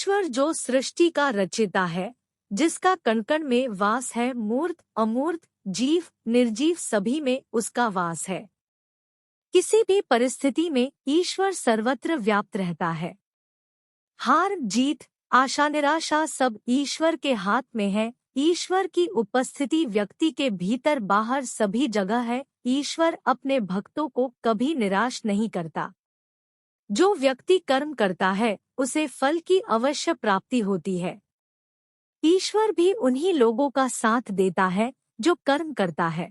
ईश्वर जो सृष्टि का रचयिता है, जिसका कण कण में वास है, मूर्त अमूर्त जीव निर्जीव सभी में उसका वास है। किसी भी परिस्थिति में ईश्वर सर्वत्र व्याप्त रहता है। हार जीत आशा निराशा सब ईश्वर के हाथ में है। ईश्वर की उपस्थिति व्यक्ति के भीतर बाहर सभी जगह है। ईश्वर अपने भक्तों को कभी निराश नहीं करता। जो व्यक्ति कर्म करता है उसे फल की अवश्य प्राप्ति होती है। ईश्वर भी उन्हीं लोगों का साथ देता है जो कर्म करता है।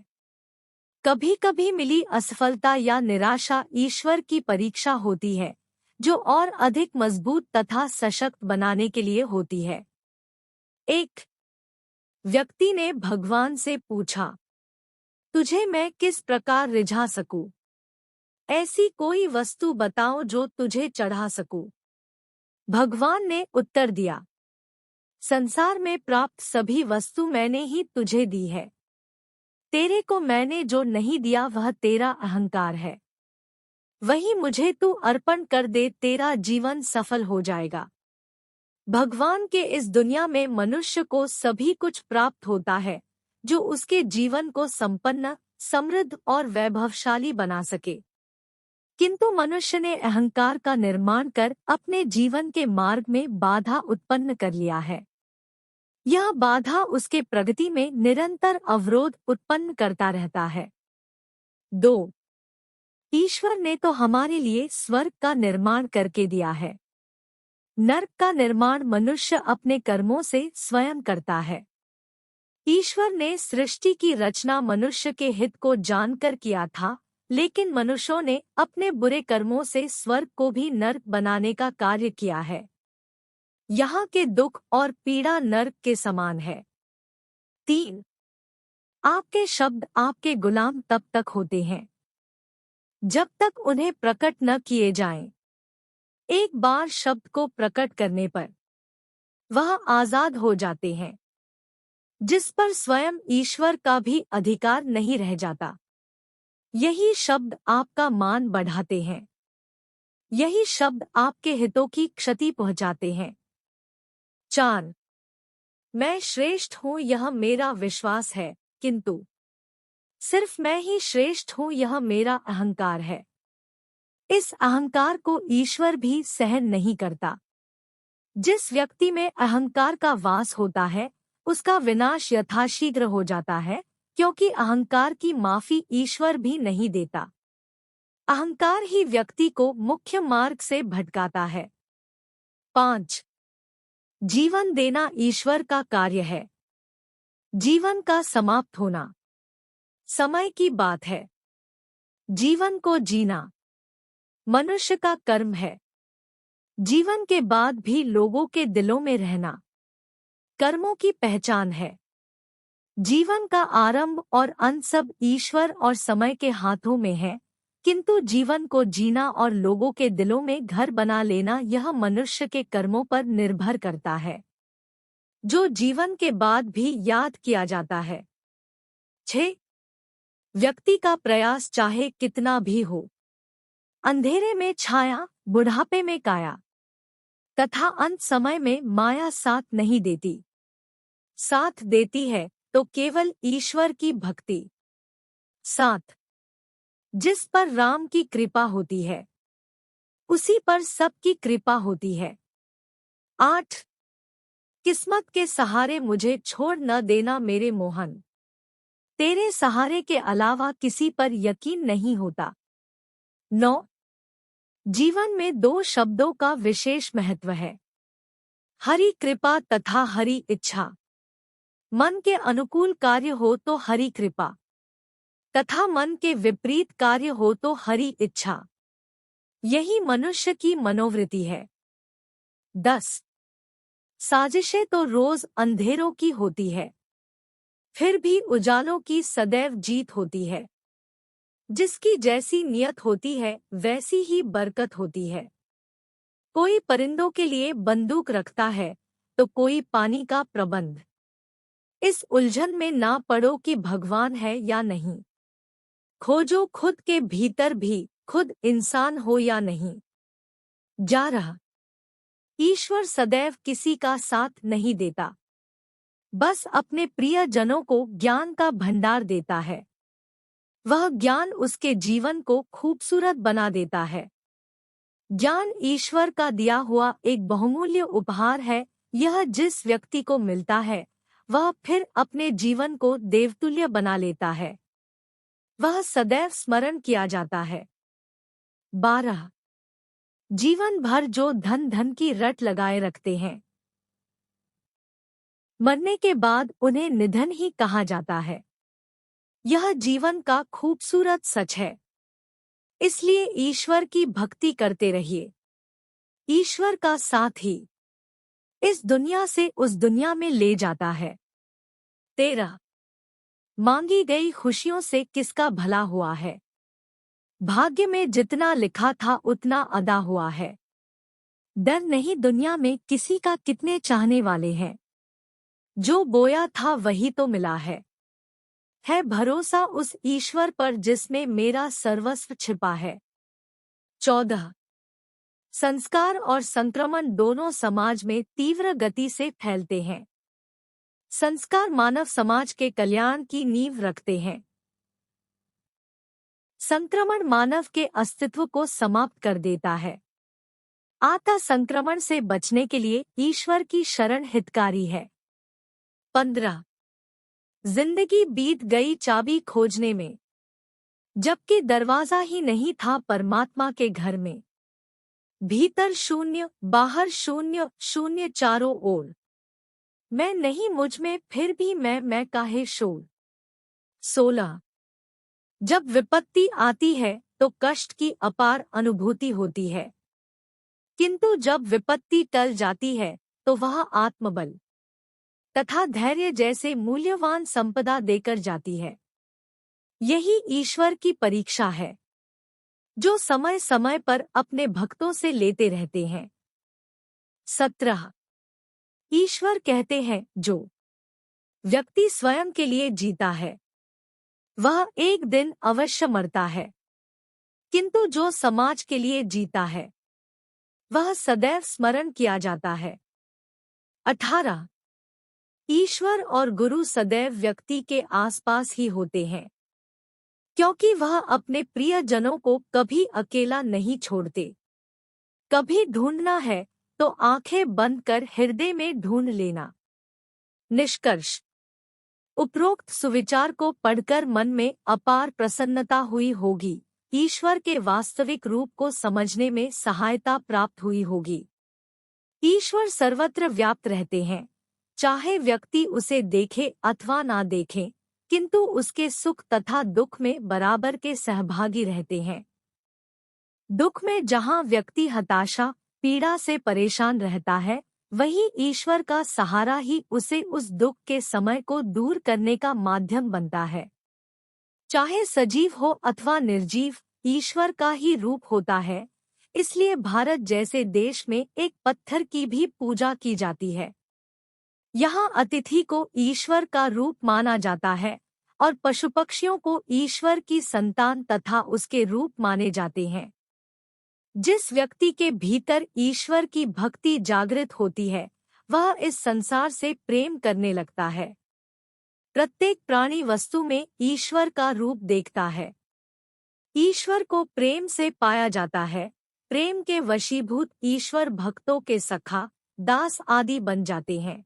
कभी कभी मिली असफलता या निराशा ईश्वर की परीक्षा होती है, जो और अधिक मजबूत तथा सशक्त बनाने के लिए होती है। एक व्यक्ति ने भगवान से पूछा, तुझे मैं किस प्रकार रिझा सकूं? ऐसी कोई वस्तु बताओ जो तुझे चढ़ा सकूं। भगवान ने उत्तर दिया, संसार में प्राप्त सभी वस्तु मैंने ही तुझे दी है। तेरे को मैंने जो नहीं दिया वह तेरा अहंकार है। वही मुझे तू अर्पण कर दे, तेरा जीवन सफल हो जाएगा। भगवान के इस दुनिया में मनुष्य को सभी कुछ प्राप्त होता है जो उसके जीवन को संपन्न, समृद्ध और वैभवशाली बना सके। किंतु मनुष्य ने अहंकार का निर्माण कर अपने जीवन के मार्ग में बाधा उत्पन्न कर लिया है। यह बाधा उसके प्रगति में निरंतर अवरोध उत्पन्न करता रहता है। 2. ईश्वर ने तो हमारे लिए स्वर्ग का निर्माण करके दिया है। नरक का निर्माण मनुष्य अपने कर्मों से स्वयं करता है। ईश्वर ने सृष्टि की रचना मनुष्य के हित को जानकर किया था, लेकिन मनुष्यों ने अपने बुरे कर्मों से स्वर्ग को भी नरक बनाने का कार्य किया है। यहाँ के दुख और पीड़ा नरक के समान है। 3. आपके शब्द आपके गुलाम तब तक होते हैं जब तक उन्हें प्रकट न किए जाएं। एक बार शब्द को प्रकट करने पर वह आजाद हो जाते हैं, जिस पर स्वयं ईश्वर का भी अधिकार नहीं रह जाता। यही शब्द आपका मान बढ़ाते हैं। यही शब्द आपके हितों की क्षति पहुंचाते हैं। 4. मैं श्रेष्ठ हूँ यह मेरा विश्वास है, किंतु सिर्फ मैं ही श्रेष्ठ हूँ यह मेरा अहंकार है। इस अहंकार को ईश्वर भी सहन नहीं करता। जिस व्यक्ति में अहंकार का वास होता है उसका विनाश यथाशीघ्र हो जाता है, क्योंकि अहंकार की माफी ईश्वर भी नहीं देता। अहंकार ही व्यक्ति को मुख्य मार्ग से भटकाता है। 5. जीवन देना ईश्वर का कार्य है। जीवन का समाप्त होना समय की बात है। जीवन को जीना मनुष्य का कर्म है। जीवन के बाद भी लोगों के दिलों में रहना कर्मों की पहचान है। जीवन का आरंभ और अंत सब ईश्वर और समय के हाथों में है, किंतु जीवन को जीना और लोगों के दिलों में घर बना लेना यह मनुष्य के कर्मों पर निर्भर करता है, जो जीवन के बाद भी याद किया जाता है। 6. व्यक्ति का प्रयास चाहे कितना भी हो, अंधेरे में छाया, बुढ़ापे में काया, तथा अंत समय में माया साथ नहीं देती। साथ देती है तो केवल ईश्वर की भक्ति। 7. जिस पर राम की कृपा होती है उसी पर सबकी कृपा होती है। 8. किस्मत के सहारे मुझे छोड़ न देना मेरे मोहन, तेरे सहारे के अलावा किसी पर यकीन नहीं होता। 9. जीवन में 2 शब्दों का विशेष महत्व है, हरि कृपा तथा हरि इच्छा। मन के अनुकूल कार्य हो तो हरि कृपा, तथा मन के विपरीत कार्य हो तो हरि इच्छा। यही मनुष्य की मनोवृत्ति है। 10. साजिशें तो रोज अंधेरों की होती है, फिर भी उजालों की सदैव जीत होती है। जिसकी जैसी नियत होती है वैसी ही बरकत होती है। कोई परिंदों के लिए बंदूक रखता है तो कोई पानी का प्रबंध। इस उलझन में ना पड़ो कि भगवान है या नहीं। खोजो खुद के भीतर भी खुद इंसान हो या नहीं। जा रहा ईश्वर सदैव किसी का साथ नहीं देता, बस अपने प्रियजनों को ज्ञान का भंडार देता है। वह ज्ञान उसके जीवन को खूबसूरत बना देता है। ज्ञान ईश्वर का दिया हुआ एक बहुमूल्य उपहार है। यह जिस व्यक्ति को मिलता है, वह फिर अपने जीवन को देवतुल्य बना लेता है। वह सदैव स्मरण किया जाता है। 12. जीवन भर जो धन धन की रट लगाए रखते हैं, मरने के बाद उन्हें निधन ही कहा जाता है। यह जीवन का खूबसूरत सच है। इसलिए ईश्वर की भक्ति करते रहिए। ईश्वर का साथ ही इस दुनिया से उस दुनिया में ले जाता है। 13. मांगी गई खुशियों से किसका भला हुआ है? भाग्य में जितना लिखा था उतना अदा हुआ है। डर नहीं दुनिया में किसी का कितने चाहने वाले हैं। जो बोया था वही तो मिला है भरोसा उस ईश्वर पर जिसमें मेरा सर्वस्व छिपा है। 14. संस्कार और संक्रमण दोनों समाज में तीव्र गति से फैलते हैं। संस्कार मानव समाज के कल्याण की नींव रखते हैं। संक्रमण मानव के अस्तित्व को समाप्त कर देता है। आत्मा संक्रमण से बचने के लिए ईश्वर की शरण हितकारी है। 15. जिंदगी बीत गई चाबी खोजने में, जबकि दरवाजा ही नहीं था परमात्मा के घर में। भीतर शून्य, बाहर शून्य, शून्य चारों ओर। मैं नहीं मुझ में फिर भी मैं काहे शोर। 16. जब विपत्ति आती है तो कष्ट की अपार अनुभूति होती है, किंतु जब विपत्ति टल जाती है तो वह आत्मबल तथा धैर्य जैसे मूल्यवान संपदा देकर जाती है। यही ईश्वर की परीक्षा है, जो समय समय पर अपने भक्तों से लेते रहते हैं। 17. ईश्वर कहते हैं, जो व्यक्ति स्वयं के लिए जीता है वह एक दिन अवश्य मरता है, किंतु जो समाज के लिए जीता है वह सदैव स्मरण किया जाता है। 18. ईश्वर और गुरु सदैव व्यक्ति के आसपास ही होते हैं, क्योंकि वह अपने प्रियजनों को कभी अकेला नहीं छोड़ते। कभी ढूंढना है तो आंखें बंद कर हृदय में ढूंढ लेना। निष्कर्ष: उपरोक्त सुविचार को पढ़कर मन में अपार प्रसन्नता हुई होगी। ईश्वर के वास्तविक रूप को समझने में सहायता प्राप्त हुई होगी। ईश्वर सर्वत्र व्याप्त रहते हैं, चाहे व्यक्ति उसे देखे अथवा ना देखे, किंतु उसके सुख तथा दुख में बराबर के सहभागी रहते हैं। दुख में जहाँ व्यक्ति हताशा, पीड़ा से परेशान रहता है, वही ईश्वर का सहारा ही उसे उस दुख के समय को दूर करने का माध्यम बनता है। चाहे सजीव हो अथवा निर्जीव, ईश्वर का ही रूप होता है। इसलिए भारत जैसे देश में एक पत्थर की भी पूजा की जाती है। यहाँ अतिथि को ईश्वर का रूप माना जाता है और पशु पक्षियों को ईश्वर की संतान तथा उसके रूप माने जाते हैं। जिस व्यक्ति के भीतर ईश्वर की भक्ति जागृत होती है, वह इस संसार से प्रेम करने लगता है। प्रत्येक प्राणी वस्तु में ईश्वर का रूप देखता है। ईश्वर को प्रेम से पाया जाता है। प्रेम के वशीभूत ईश्वर भक्तों के सखा, दास आदि बन जाते हैं।